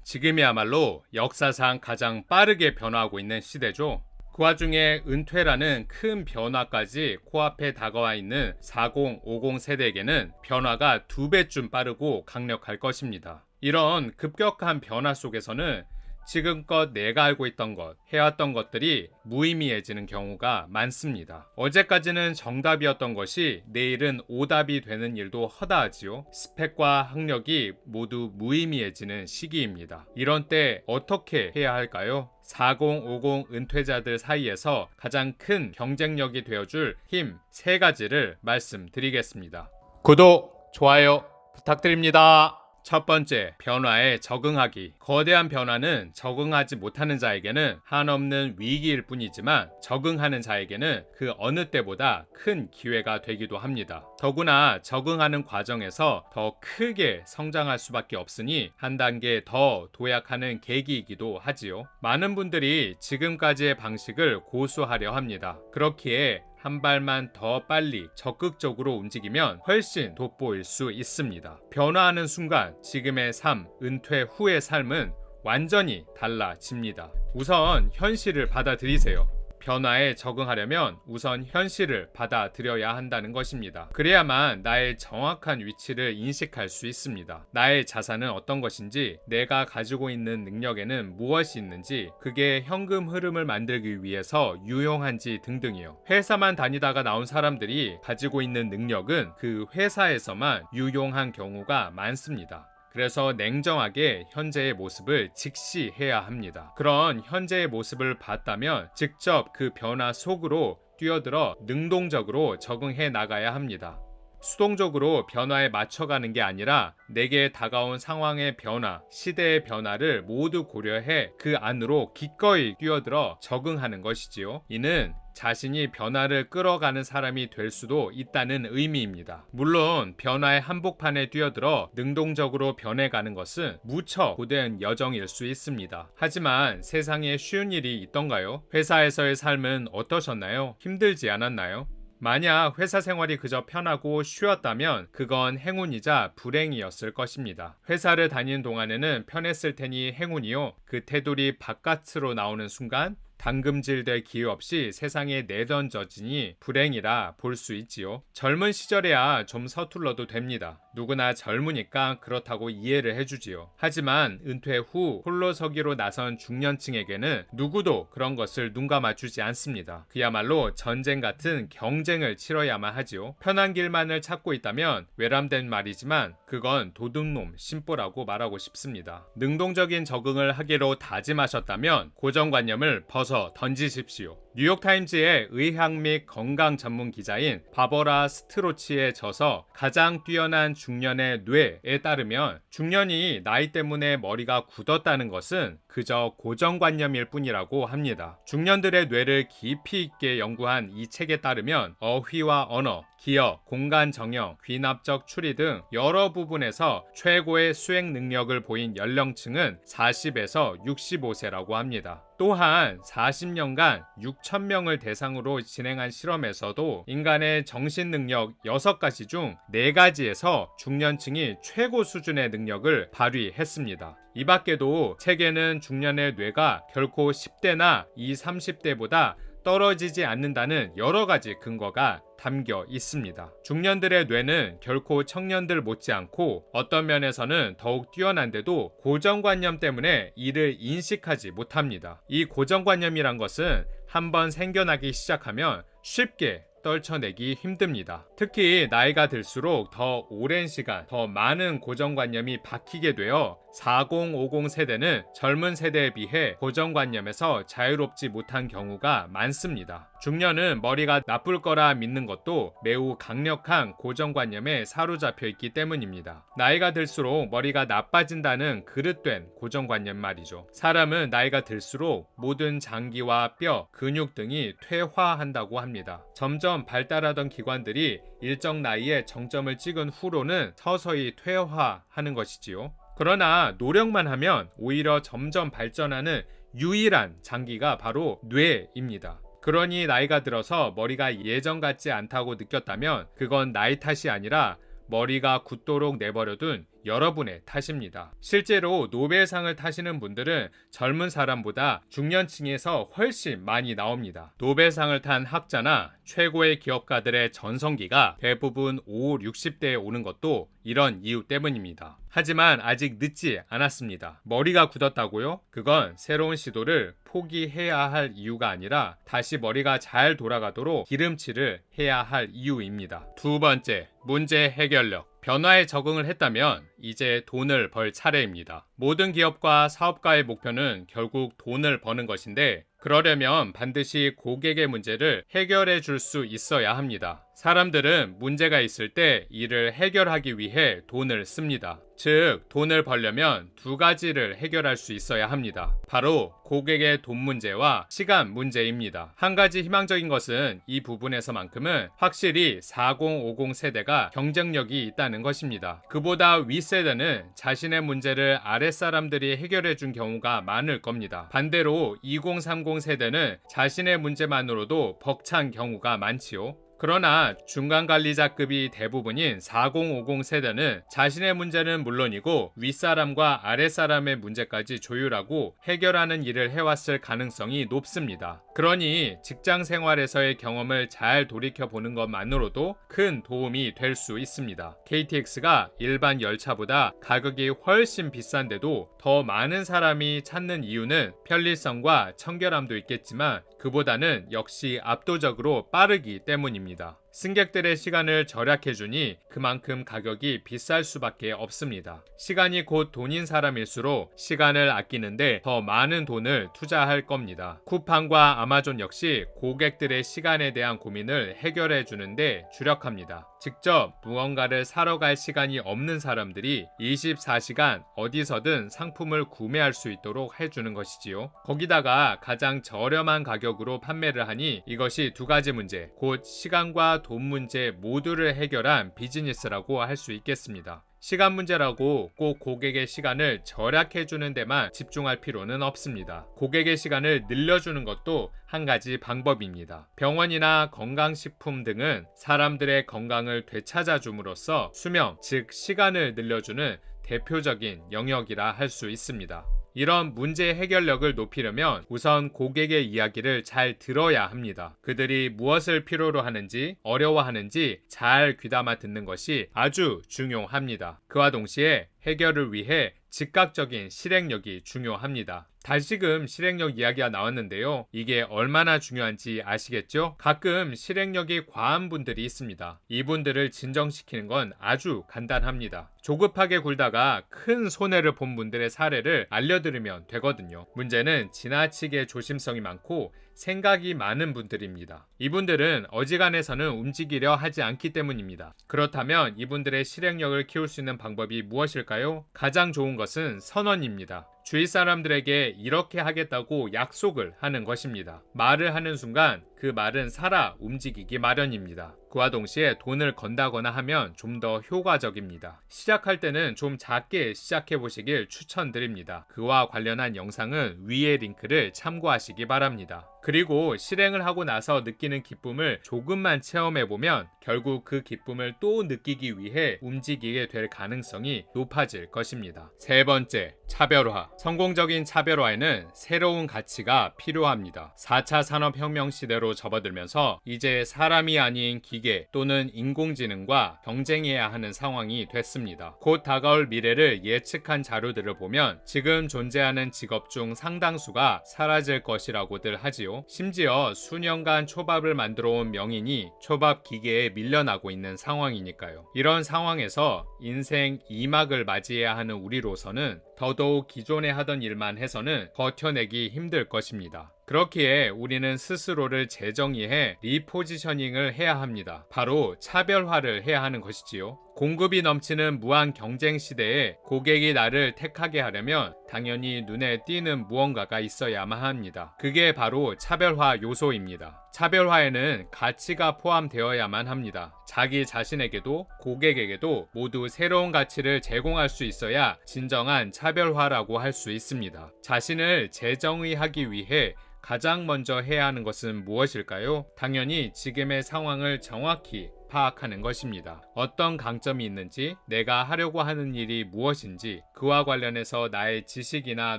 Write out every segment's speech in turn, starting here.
지금이야말로 역사상 가장 빠르게 변화하고 있는 시대죠. 그 와중에 은퇴라는 큰 변화까지 코앞에 다가와 있는 40, 50 세대에게는 변화가 2배쯤 빠르고 강력할 것입니다. 이런 급격한 변화 속에서는 지금껏 내가 알고 있던 것, 해왔던 것들이 무의미해지는 경우가 많습니다. 어제까지는 정답이었던 것이 내일은 오답이 되는 일도 허다하지요. 스펙과 학력이 모두 무의미해지는 시기입니다. 이런 때 어떻게 해야 할까요? 40, 50 은퇴자들 사이에서 가장 큰 경쟁력이 되어줄 힘 3가지를 말씀드리겠습니다. 구독, 좋아요 부탁드립니다. 첫 번째, 변화에 적응하기. 거대한 변화는 적응하지 못하는 자에게는 한없는 위기일 뿐이지만 적응하는 자에게는 그 어느 때보다 큰 기회가 되기도 합니다. 더구나 적응하는 과정에서 더 크게 성장할 수밖에 없으니 한 단계 더 도약하는 계기이기도 하지요. 많은 분들이 지금까지의 방식을 고수하려 합니다. 그렇기에 한 발만 더 빨리 적극적으로 움직이면 훨씬 돋보일 수 있습니다. 변화하는 순간 지금의 삶, 은퇴 후의 삶은 완전히 달라집니다. 우선 현실을 받아들이세요. 변화에 적응하려면 우선 현실을 받아들여야 한다는 것입니다. 그래야만 나의 정확한 위치를 인식할 수 있습니다. 나의 자산은 어떤 것인지, 내가 가지고 있는 능력에는 무엇이 있는지, 그게 현금 흐름을 만들기 위해서 유용한지 등등이요. 회사만 다니다가 나온 사람들이 가지고 있는 능력은 그 회사에서만 유용한 경우가 많습니다. 그래서 냉정하게 현재의 모습을 직시해야 합니다. 그런 현재의 모습을 봤다면 직접 그 변화 속으로 뛰어들어 능동적으로 적응해 나가야 합니다. 수동적으로 변화에 맞춰가는 게 아니라 내게 다가온 상황의 변화, 시대의 변화를 모두 고려해 그 안으로 기꺼이 뛰어들어 적응하는 것이지요. 이는 자신이 변화를 끌어가는 사람이 될 수도 있다는 의미입니다. 물론 변화의 한복판에 뛰어들어 능동적으로 변해가는 것은 무척 고된 여정일 수 있습니다. 하지만 세상에 쉬운 일이 있던가요? 회사에서의 삶은 어떠셨나요? 힘들지 않았나요? 만약 회사 생활이 그저 편하고 쉬웠다면 그건 행운이자 불행이었을 것입니다. 회사를 다니는 동안에는 편했을 테니 행운이요. 그 테두리 바깥으로 나오는 순간 당금질될 기회 없이 세상에 내던져지니 불행이라 볼 수 있지요. 젊은 시절에야 좀 서툴러도 됩니다. 누구나 젊으니까 그렇다고 이해를 해주지요. 하지만 은퇴 후 홀로 서기로 나선 중년층에게는 누구도 그런 것을 눈감아주지 않습니다. 그야말로 전쟁 같은 경쟁을 치러야만 하지요. 편한 길만을 찾고 있다면 외람된 말이지만 그건 도둑놈 심보라고 말하고 싶습니다. 능동적인 적응을 하기로 다짐하셨다면 고정관념을 벗어 던지십시오. 뉴욕타임즈의 의학 및 건강 전문 기자인 바버라 스트로치의 저서 가장 뛰어난 중년의 뇌에 따르면 중년이 나이 때문에 머리가 굳었다는 것은 그저 고정관념일 뿐이라고 합니다. 중년들의 뇌를 깊이 있게 연구한 이 책에 따르면 어휘와 언어, 기억, 공간 정형, 귀납적 추리 등 여러 부분에서 최고의 수행 능력을 보인 연령층은 40에서 65세라고 합니다. 또한 40년간 6,000명을 대상으로 진행한 실험에서도 인간의 정신 능력 6가지 중 4가지에서 중년층이 최고 수준의 능력을 발휘했습니다. 이 밖에도 책에는 중년의 뇌가 결코 10대나 20, 30대보다 떨어지지 않는다는 여러 가지 근거가 담겨 있습니다. 중년들의 뇌는 결코 청년들 못지않고 어떤 면에서는 더욱 뛰어난데도 고정관념 때문에 이를 인식하지 못합니다. 이 고정관념이란 것은 한번 생겨나기 시작하면 쉽게 떨쳐내기 힘듭니다. 특히 나이가 들수록 더 오랜 시간, 더 많은 고정관념이 박히게 되어 40, 50 세대는 젊은 세대에 비해 고정관념에서 자유롭지 못한 경우가 많습니다. 중년은 머리가 나쁠 거라 믿는 것도 매우 강력한 고정관념에 사로잡혀 있기 때문입니다. 나이가 들수록 머리가 나빠진다는 그릇된 고정관념 말이죠. 사람은 나이가 들수록 모든 장기와 뼈, 근육 등이 퇴화한다고 합니다. 점점 발달하던 기관들이 일정 나이에 정점을 찍은 후로는 서서히 퇴화하는 것이지요. 그러나 노력만 하면 오히려 점점 발전하는 유일한 장기가 바로 뇌입니다. 그러니 나이가 들어서 머리가 예전 같지 않다고 느꼈다면 그건 나이 탓이 아니라 머리가 굳도록 내버려둔 여러분의 탓입니다. 실제로 노벨상을 타시는 분들은 젊은 사람보다 중년층에서 훨씬 많이 나옵니다. 노벨상을 탄 학자나 최고의 기업가들의 전성기가 대부분 5, 60대에 오는 것도 이런 이유 때문입니다. 하지만 아직 늦지 않았습니다. 머리가 굳었다고요? 그건 새로운 시도를 포기해야 할 이유가 아니라 다시 머리가 잘 돌아가도록 기름칠을 해야 할 이유입니다. 두 번째, 문제 해결력. 변화에 적응을 했다면 이제 돈을 벌 차례입니다. 모든 기업과 사업가의 목표는 결국 돈을 버는 것인데, 그러려면 반드시 고객의 문제를 해결해 줄 수 있어야 합니다. 사람들은 문제가 있을 때 이를 해결하기 위해 돈을 씁니다. 즉, 돈을 벌려면 두 가지를 해결할 수 있어야 합니다. 바로 고객의 돈 문제와 시간 문제입니다. 한 가지 희망적인 것은 이 부분에서만큼은 확실히 4050 세대가 경쟁력이 있다는 것입니다. 그보다 윗세대는 자신의 문제를 아랫사람들이 해결해 준 경우가 많을 겁니다. 반대로 2030 세대는 자신의 문제만으로도 벅찬 경우가 많지요. 그러나 중간관리자급이 대부분인 4050 세대는 자신의 문제는 물론이고 윗사람과 아랫사람의 문제까지 조율하고 해결하는 일을 해왔을 가능성이 높습니다. 그러니 직장 생활에서의 경험을 잘 돌이켜보는 것만으로도 큰 도움이 될 수 있습니다. KTX가 일반 열차보다 가격이 훨씬 비싼데도 더 많은 사람이 찾는 이유는 편리성과 청결함도 있겠지만 그보다는 역시 압도적으로 빠르기 때문입니다. 승객들의 시간을 절약해주니 그만큼 가격이 비쌀 수밖에 없습니다. 시간이 곧 돈인 사람일수록 시간을 아끼는데 더 많은 돈을 투자할 겁니다. 쿠팡과 아마존 역시 고객들의 시간에 대한 고민을 해결해 주는데 주력합니다. 직접 무언가를 사러 갈 시간이 없는 사람들이 24시간 어디서든 상품을 구매할 수 있도록 해주는 것이지요. 거기다가 가장 저렴한 가격으로 판매를 하니 이것이 두 가지 문제, 곧 시간과 돈 문제 모두를 해결한 비즈니스라고 할 수 있겠습니다. 시간 문제라고 꼭 고객의 시간을 절약해주는 데만 집중할 필요는 없습니다. 고객의 시간을 늘려주는 것도 한 가지 방법입니다. 병원이나 건강식품 등은 사람들의 건강을 되찾아줌으로써 수명, 즉 시간을 늘려주는 대표적인 영역이라 할 수 있습니다. 이런 문제 해결력을 높이려면 우선 고객의 이야기를 잘 들어야 합니다. 그들이 무엇을 필요로 하는지, 어려워하는지 잘 귀담아 듣는 것이 아주 중요합니다. 그와 동시에 해결을 위해 즉각적인 실행력이 중요합니다. 다시금 실행력 이야기가 나왔는데요. 이게 얼마나 중요한지 아시겠죠? 가끔 실행력이 과한 분들이 있습니다. 이분들을 진정시키는 건 아주 간단합니다. 조급하게 굴다가 큰 손해를 본 분들의 사례를 알려드리면 되거든요. 문제는 지나치게 조심성이 많고 생각이 많은 분들입니다. 이분들은 어지간해서는 움직이려 하지 않기 때문입니다. 그렇다면 이분들의 실행력을 키울 수 있는 방법이 무엇일까요? 가장 좋은 것은 선언입니다. 주위 사람들에게 이렇게 하겠다고 약속을 하는 것입니다. 말을 하는 순간 그 말은 살아 움직이기 마련입니다. 그와 동시에 돈을 건다거나 하면 좀 더 효과적입니다. 시작할 때는 좀 작게 시작해 보시길 추천드립니다. 그와 관련한 영상은 위의 링크를 참고하시기 바랍니다. 그리고 실행을 하고 나서 느끼는 기쁨을 조금만 체험해보면 결국 그 기쁨을 또 느끼기 위해 움직이게 될 가능성이 높아질 것입니다. 세 번째, 차별화. 성공적인 차별화에는 새로운 가치가 필요합니다. 4차 산업혁명 시대로 접어들면서 이제 사람이 아닌 기계 또는 인공지능과 경쟁해야 하는 상황이 됐습니다. 곧 다가올 미래를 예측한 자료들을 보면 지금 존재하는 직업 중 상당수가 사라질 것이라고들 하지요. 심지어 수년간 초밥을 만들어 온 명인이 초밥 기계에 밀려나고 있는 상황이니까요. 이런 상황에서 인생 2막을 맞이해야 하는 우리로서는 더더욱 기존에 하던 일만 해서는 버텨내기 힘들 것입니다. 그렇기에 우리는 스스로를 재정의해 리포지셔닝을 해야 합니다. 바로 차별화를 해야 하는 것이지요. 공급이 넘치는 무한 경쟁 시대에 고객이 나를 택하게 하려면 당연히 눈에 띄는 무언가가 있어야만 합니다. 그게 바로 차별화 요소입니다. 차별화에는 가치가 포함되어야만 합니다. 자기 자신에게도 고객에게도 모두 새로운 가치를 제공할 수 있어야 진정한 차별화라고 할 수 있습니다. 자신을 재정의하기 위해 가장 먼저 해야 하는 것은 무엇일까요? 당연히 지금의 상황을 정확히 파악하는 것입니다. 어떤 강점이 있는지, 내가 하려고 하는 일이 무엇인지, 그와 관련해서 나의 지식이나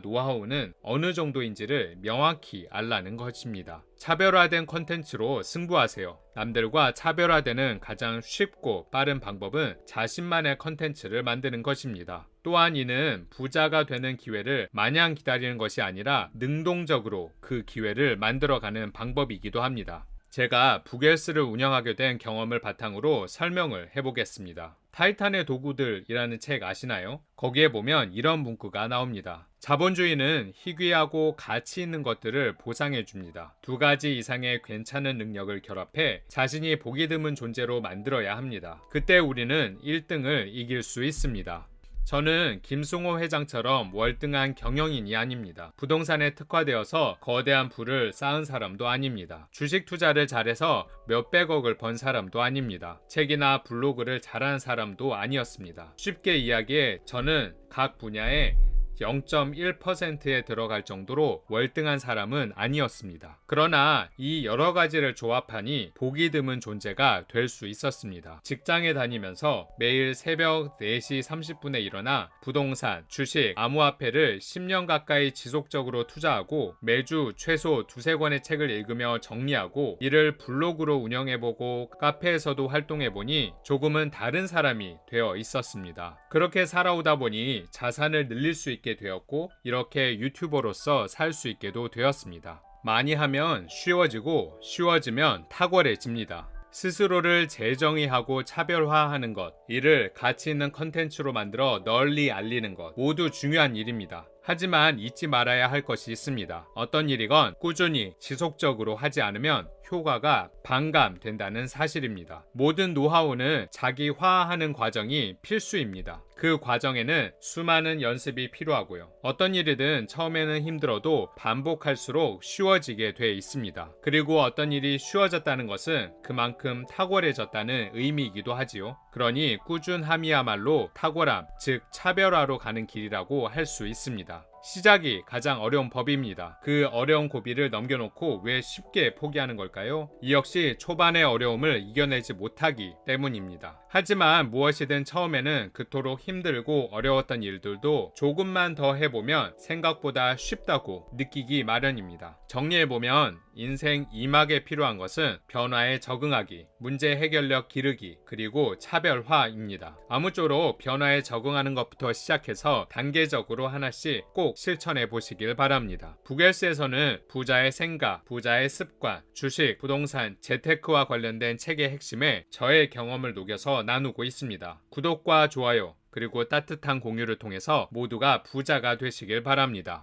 노하우는 어느 정도인지를 명확히 알라는 것입니다. 차별화된 컨텐츠로 승부하세요. 남들과 차별화되는 가장 쉽고 빠른 방법은 자신만의 컨텐츠를 만드는 것입니다. 또한 이는 부자가 되는 기회를 마냥 기다리는 것이 아니라 능동적으로 그 기회를 만들어가는 방법이기도 합니다. 제가 부겔스를 운영하게 된 경험을 바탕으로 설명을 해보겠습니다. 타이탄의 도구들이라는 책 아시나요? 거기에 보면 이런 문구가 나옵니다. 자본주의는 희귀하고 가치 있는 것들을 보상해 줍니다. 2가지 이상의 괜찮은 능력을 결합해 자신이 보기 드문 존재로 만들어야 합니다. 그때 우리는 1등을 이길 수 있습니다. 저는 김승호 회장처럼 월등한 경영인이 아닙니다. 부동산에 특화되어서 거대한 부를 쌓은 사람도 아닙니다. 주식 투자를 잘해서 몇백억을 번 사람도 아닙니다. 책이나 블로그를 잘하는 사람도 아니었습니다. 쉽게 이야기해 저는 각 분야에 0.1%에 들어갈 정도로 월등한 사람은 아니었습니다. 그러나 이 여러 가지를 조합하니 보기 드문 존재가 될 수 있었습니다. 직장에 다니면서 매일 새벽 4시 30분에 일어나 부동산, 주식, 암호화폐를 10년 가까이 지속적으로 투자하고 매주 최소 2-3권의 책을 읽으며 정리하고 이를 블로그로 운영해보고 카페에서도 활동해보니 조금은 다른 사람이 되어 있었습니다. 그렇게 살아오다 보니 자산을 늘릴 수 있게 되었고 이렇게 유튜버로서 살 수 있게도 되었습니다. 많이 하면 쉬워지고 쉬워지면 탁월해집니다. 스스로를 재정의하고 차별화하는 것, 이를 가치 있는 컨텐츠로 만들어 널리 알리는 것 모두 중요한 일입니다. 하지만 잊지 말아야 할 것이 있습니다. 어떤 일이건 꾸준히 지속적으로 하지 않으면 효과가 반감된다는 사실입니다. 모든 노하우는 자기화하는 과정이 필수입니다. 그 과정에는 수많은 연습이 필요하고요. 어떤 일이든 처음에는 힘들어도 반복할수록 쉬워지게 돼 있습니다. 그리고 어떤 일이 쉬워졌다는 것은 그만큼 탁월해졌다는 의미이기도 하지요. 그러니 꾸준함이야말로 탁월함, 즉 차별화로 가는 길이라고 할 수 있습니다. 시작이 가장 어려운 법입니다. 그 어려운 고비를 넘겨놓고 왜 쉽게 포기하는 걸까요? 이 역시 초반의 어려움을 이겨내지 못하기 때문입니다. 하지만 무엇이든 처음에는 그토록 힘들고 어려웠던 일들도 조금만 더 해보면 생각보다 쉽다고 느끼기 마련입니다. 정리해보면 인생 2막에 필요한 것은 변화에 적응하기, 문제 해결력 기르기, 그리고 차별화입니다. 아무쪼록 변화에 적응하는 것부터 시작해서 단계적으로 하나씩 꼭 실천해 보시길 바랍니다. 부겔스에서는 부자의 생각, 부자의 습관, 주식, 부동산, 재테크와 관련된 책의 핵심에 저의 경험을 녹여서 나누고 있습니다. 구독과 좋아요, 그리고 따뜻한 공유를 통해서 모두가 부자가 되시길 바랍니다.